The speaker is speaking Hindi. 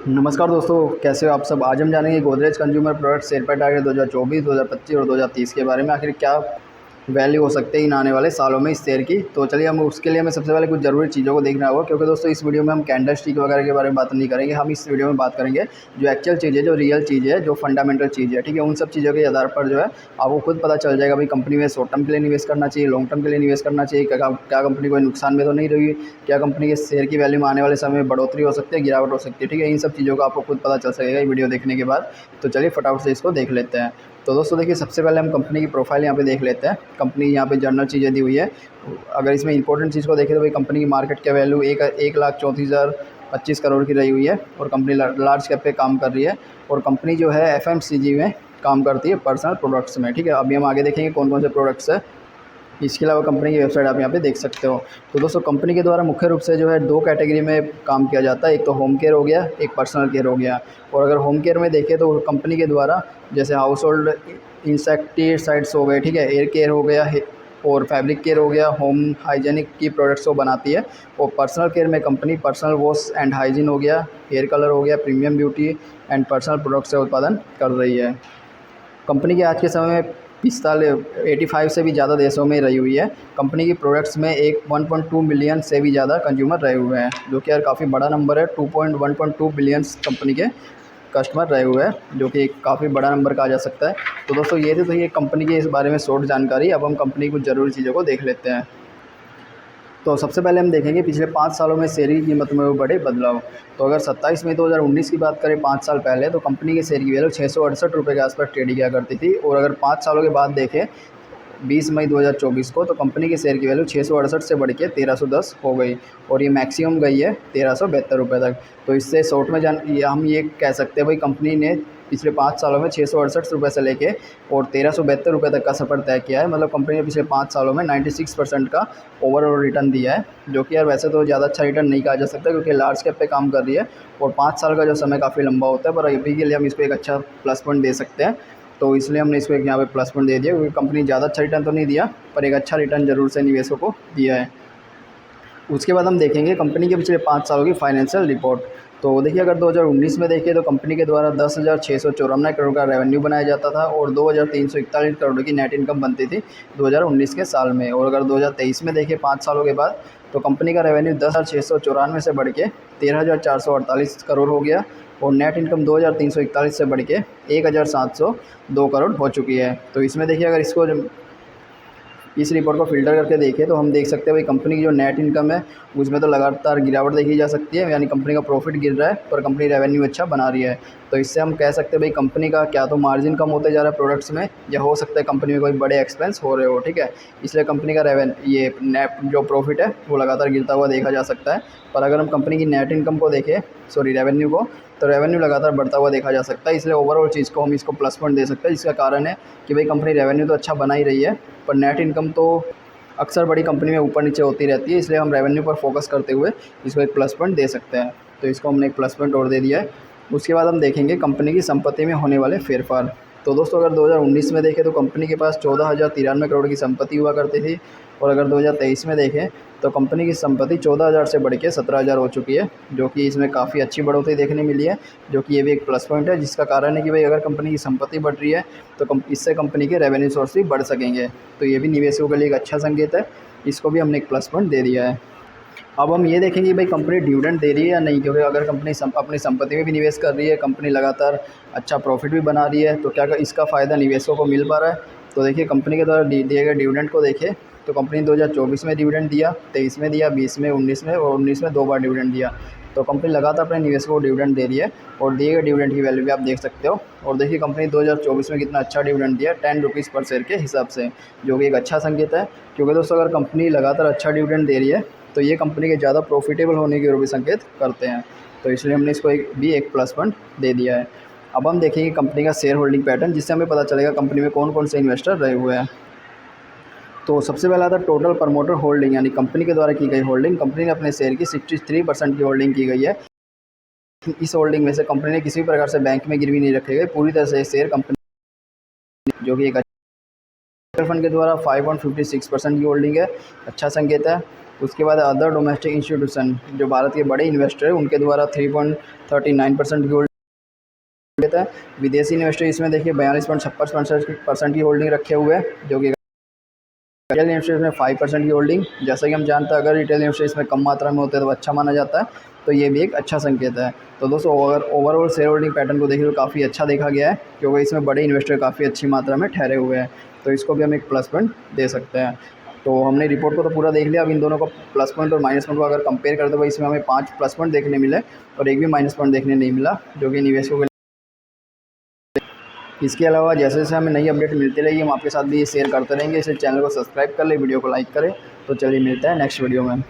नमस्कार दोस्तों, कैसे हो आप सब। आज हम जानेंगे Godrej consumer products share price target 2024, 2025 और 2030 के बारे में। आखिर क्या वैल्यू हो सकते हैं इन आने वाले सालों में इस शेयर की। तो चलिए हम उसके लिए हमें सबसे पहले कुछ ज़रूरी चीज़ों को देखना होगा, क्योंकि दोस्तों इस वीडियो में हम कैंडल स्टिक वगैरह के बारे में बात नहीं करेंगे। हम इस वीडियो में बात करेंगे जो एक्चुअल चीज़ है, जो रियल चीज़ है, जो फंडामेंटल चीज़ है, ठीक है। उन सब चीज़ों के आधार पर जो है आपको खुद पता चल जाएगा भाई कंपनी में शॉर्ट टर्म के लिए निवेश करना चाहिए, लॉन्ग टर्म के लिए निवेश करना चाहिए, क्या कंपनी कोई नुकसान में तो नहीं रही, क्या कंपनी के शेयर की वैल्यू में आने वाले समय में बढ़ोतरी हो सकती है, गिरावट हो सकती है, ठीक है। इन सब चीज़ों का आपको खुद पता चल सकेगा ये वीडियो देखने के बाद। तो चलिए फटाफट से इसको देख लेते हैं। तो दोस्तों देखिए, सबसे पहले हम कंपनी की प्रोफाइल यहाँ पे देख लेते हैं। कंपनी यहाँ पे जनरल चीज़ें दी हुई है। अगर इसमें इंपॉर्टेंट चीज़ को देखें तो भाई कंपनी की मार्केट की वैल्यू 1,34,025 करोड़ की रही हुई है और कंपनी लार्ज कैप पे काम कर रही है। और कंपनी जो है FMCG में काम करती है, पर्सनल प्रोडक्ट्स में, ठीक है। अभी हम आगे देखेंगे कौन कौन से प्रोडक्ट्स है। इसके अलावा कंपनी की वेबसाइट आप यहाँ पे देख सकते हो। तो दोस्तों कंपनी के द्वारा मुख्य रूप से जो है दो कैटेगरी में काम किया जाता है, एक तो होम केयर हो गया, एक पर्सनल केयर हो गया। और अगर होम केयर में देखें तो कंपनी के द्वारा जैसे हाउस होल्ड इंसेक्टिसाइड्स हो गए, ठीक है, एयर केयर हो गया और फैब्रिक केयर हो गया, होम हाइजीनिक की प्रोडक्ट्स को बनाती है। और पर्सनल केयर में company personal wash and hygiene हो गया, हेयर कलर हो गया, premium beauty and personal products का उत्पादन कर रही है। कंपनी के आज के समय में 85 से भी ज़्यादा देशों में रही हुई है। कंपनी की प्रोडक्ट्स में 1.2 मिलियन से भी ज़्यादा कंज्यूमर रहे हुए हैं, जो कि यार काफ़ी बड़ा नंबर है। 1.2 बिलियंस कंपनी के कस्टमर रहे हुए हैं, जो कि एक काफ़ी बड़ा नंबर कहा जा सकता है। तो दोस्तों ये थी तो ये कंपनी के इस बारे में शॉर्ट जानकारी। अब हम कंपनी की कुछ ज़रूरी चीज़ों को देख लेते हैं। तो सबसे पहले हम देखेंगे पिछले 5 सालों में शेयर की कीमत में हुए बड़े बदलाव। तो अगर 27 मई 2019 की बात करें, 5 साल पहले, तो कंपनी के शेयर की वैल्यू 668 रुपये के आसपास ट्रेड किया करती थी। और अगर 5 सालों के बाद देखें 20 मई 2024 को, तो कंपनी के शेयर की वैल्यू 668 से बढ़ के 1310 हो गई और ये मैक्सिमम गई है 1372 रुपये तक। तो इससे शॉर्ट में हम ये कह सकते हैं भाई कंपनी ने पिछले 5 सालों में 668 रुपये से लेके और 1372 रुपये तक का सफ़र तय किया है। मतलब कंपनी ने पिछले 5 सालों में 96% का ओवरऑल रिटर्न दिया है, जो कि यार वैसे तो ज़्यादा अच्छा रिटर्न नहीं कहा जा सकता, क्योंकि लार्ज कैप पे काम कर रही है और 5 साल का जो समय काफ़ी लंबा होता है। पर अभी के लिए हम इसको एक अच्छा प्लस पॉइंट दे सकते हैं। तो इसलिए हमने इसको एक यहाँ पे प्लस पॉइंट दे दिया, क्योंकि कंपनी ज़्यादा अच्छा रिटर्न तो नहीं दिया, पर एक अच्छा रिटर्न ज़रूर से निवेशकों को दिया है। उसके बाद हम देखेंगे कंपनी के पिछले 5 सालों की फाइनेंशियल रिपोर्ट। तो देखिए, अगर 2019 में देखें तो कंपनी के द्वारा 10,694 करोड़ का रेवेन्यू बनाया जाता था और 2,341 करोड़ की नेट इनकम बनती थी 2019 के साल में। और अगर 2023 में देखें 5 सालों के बाद, तो कंपनी का रेवेन्यू 10,694 से बढ़ के 13,448 करोड़ हो गया और नेट इनकम 2,341 से बढ़ के 1,702 करोड़ हो चुकी है। तो इसमें देखिए, अगर इसको इस रिपोर्ट को फ़िल्टर करके देखें तो हम देख सकते हैं भाई कंपनी की जो नेट इनकम है उसमें तो लगातार गिरावट देखी जा सकती है, यानी कंपनी का प्रॉफिट गिर रहा है पर कंपनी रेवेन्यू अच्छा बना रही है। तो इससे हम कह सकते हैं भाई कंपनी का क्या तो मार्जिन कम होते जा रहा है प्रोडक्ट्स में, या हो सकता है कंपनी में कोई बड़े एक्सपेंस हो रहे हो, ठीक है। इसलिए कंपनी का ये नेट जो प्रॉफिट है वो लगातार गिरता हुआ देखा जा सकता है। पर अगर हम कंपनी की नेट इनकम को देखें, रेवेन्यू को, तो रेवेन्यू लगातार बढ़ता हुआ देखा जा सकता है। इसलिए ओवरऑल चीज़ को हम इसको प्लस पॉइंट दे सकते हैं, जिसका कारण है कि भाई कंपनी रेवेन्यू तो अच्छा बना ही रही है, पर नेट इनकम तो अक्सर बड़ी कंपनी में ऊपर नीचे होती रहती है। इसलिए हम रेवेन्यू पर फोकस करते हुए इसको एक प्लस पॉइंट दे सकते हैं। तो इसको हमने एक प्लस पॉइंट और दे दिया है। उसके बाद हम देखेंगे कंपनी की संपत्ति में होने वाले फेरफार। तो दोस्तों अगर 2019 में देखें तो कंपनी के पास 14,093 करोड़ की संपत्ति हुआ करती थी और अगर 2023 में देखें तो कंपनी की संपत्ति 14,000 से बढ़ के 17,000 हो चुकी है, जो कि इसमें काफ़ी अच्छी बढ़ोतरी देखने मिली है, जो कि ये भी एक प्लस पॉइंट है। जिसका कारण है कि भाई अगर कंपनी की संपत्ति बढ़ रही है तो इससे कंपनी के रेवेन्यू सोर्स भी बढ़ सकेंगे। तो ये भी निवेशकों के लिए एक अच्छा संकेत है। इसको भी हमने एक प्लस पॉइंट दे दिया है। अब हम ये देखेंगे कि भाई कंपनी डिविडेंड दे रही है या नहीं, क्योंकि अगर कंपनी अपनी संपत्ति में भी निवेश कर रही है, कंपनी लगातार अच्छा प्रॉफिट भी बना रही है, तो क्या इसका फ़ायदा निवेशकों को मिल पा रहा है। तो देखिए कंपनी के द्वारा दिए गए डिविडेंड को देखें तो कंपनी 2024 में डिविडेंड दिया, 23 में दिया, 20 में, 19 में और 19 में 2 बार डिविडेंड दिया। तो कंपनी लगातार अपने निवेशकों को डिविडेंड दे रही है और दिए गए डिविडेंड की वैल्यू भी आप देख सकते हो। और देखिए कंपनी 2024 में कितना अच्छा डिविडेंड दिया, 10 रुपीज़ पर शेयर के हिसाब से, जो कि एक अच्छा संकेत है। क्योंकि दोस्तों अगर कंपनी लगातार अच्छा डिविडेंड दे रही है तो ये कंपनी के ज़्यादा प्रॉफिटेबल होने की ओर भी संकेत करते हैं। तो इसलिए हमने इसको एक प्लस पॉइंट दे दिया है। अब हम देखेंगे कंपनी का शेयर होल्डिंग पैटर्न, जिससे हमें पता चलेगा कंपनी में कौन कौन से इन्वेस्टर रहे हुए हैं। तो सबसे पहला था टोटल प्रमोटर होल्डिंग, यानी कंपनी के द्वारा की गई होल्डिंग। कंपनी ने अपने शेयर की 63% की होल्डिंग की गई है। इस होल्डिंग में से कंपनी ने किसी भी प्रकार से बैंक में गिरवी नहीं रखे गए, पूरी तरह से शेयर कंपनी, जो कि एक म्यूचुअल फंड के द्वारा 5.56% की होल्डिंग है, अच्छा संकेत है। उसके बाद अदर डोमेस्टिक इंस्टीट्यूशन, जो भारत के बड़े इन्वेस्टर हैं उनके द्वारा 3.39% की होल्डिंग देता है। विदेशी इन्वेस्टर इसमें देखिए 42.56% की होल्डिंग रखे हुए हैं, जो कि रिटेल इन्वेस्टर्स में 5% की होल्डिंग। जैसा कि हम जानते हैं अगर रिटेल इन्वेस्टर इसमें कम मात्रा में होते हैं तो अच्छा माना जाता है, तो ये भी एक अच्छा संकेत है। तो दोस्तों अगर ओवरऑल शेयर होल्डिंग पैटर्न को देखें तो काफ़ी अच्छा देखा गया है, क्योंकि इसमें बड़े इन्वेस्टर काफ़ी अच्छी मात्रा में ठहरे हुए हैं, तो इसको भी हम एक प्लस पॉइंट दे सकते हैं। तो हमने रिपोर्ट को तो पूरा देख लिया, अब इन दोनों को प्लस पॉइंट और माइनस पॉइंट को अगर कंपेयर करते तो इसमें हमें 5 प्लस पॉइंट देखने मिले और एक भी माइनस पॉइंट देखने नहीं मिला, जो कि निवेशकों के। इसके अलावा जैसे जैसे हमें नई अपडेट मिलती रहेगी हम आपके साथ भी ये शेयर करते रहेंगे। इसे चैनल को सब्सक्राइब कर ले, वीडियो को लाइक करें। तो चलिए मिलते हैं नेक्स्ट वीडियो में।